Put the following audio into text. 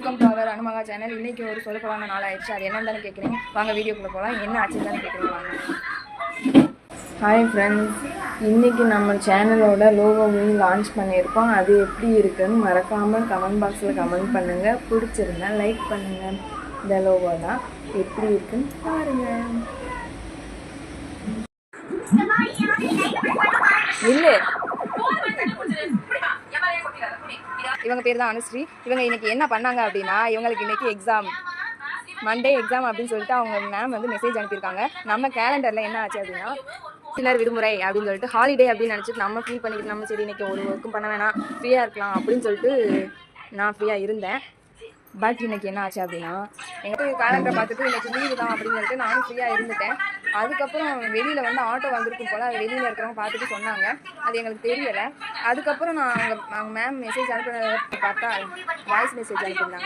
Welcome to our அனுமகா channel. இன்றைக்கி ஒரு சொல்லப்படாத நாள் ஆயிடுச்சு. அது என்னன்னு தானே கேட்குறீங்க. வாங்க வீடியோக்குள்ளே போகலாம். என்ன ஆச்சுன்னு தானே கேட்குறீங்க. வாங்க. ஹாய் ஃப்ரெண்ட்ஸ், இன்றைக்கி நம்ம சேனலோட லோகோவையும் லான்ச் பண்ணியிருக்கோம். அது எப்படி இருக்குன்னு மறக்காமல் கமெண்ட் பாக்ஸில் கமெண்ட் பண்ணுங்கள். பிடிச்சிருந்தா லைக் பண்ணுங்கள். இந்த லோகோ தான் எப்படி இருக்குன்னு பாருங்கள். இல்லை, இவங்க பேர் தான் அனுஸ்ரீ. இவங்க இன்னைக்கு என்ன பண்ணாங்க அப்படின்னா, இவங்களுக்கு இன்னைக்கு எக்ஸாம், மண்டே எக்ஸாம் அப்படின்னு சொல்லிட்டு அவங்க மேம் வந்து மெசேஜ் அனுப்பியிருக்காங்க. நம்ம கேலண்டரில் என்ன ஆச்சு அப்படின்னா, சிலர் விடுமுறை அப்படின்னு சொல்லிட்டு ஹாலிடே அப்படின்னு நினச்சிட்டு நம்ம ஃபீல் பண்ணிக்கிட்டு நம்ம சரி இன்னைக்கு ஒரு ஒர்க்கும் பண்ண வேணாம், ஃப்ரீயாக இருக்கலாம் அப்படின்னு சொல்லிட்டு நான் ஃப்ரீயாக இருந்தேன். பட் இன்னைக்கு என்ன ஆச்சு அப்படின்னா, எங்களுக்கு கேலண்டரை பார்த்துட்டு இன்னைக்கு லீவு தான் அப்படின்னு சொல்லிட்டு நானும் ஃப்ரீயாக இருந்துட்டேன். அதுக்கப்புறம் வெளியில் வந்து ஆட்டோ வந்திருக்கும் போல், அது வெளியில் இருக்கிறவங்க பார்த்துட்டு சொன்னாங்க. அது எங்களுக்கு தெரியலை. அதுக்கப்புறம் நான் அவங்க மேம் மெசேஜ் அனுப்பினதை பார்த்தா வாய்ஸ் மெசேஜ் அனுப்பியிருந்தாங்க.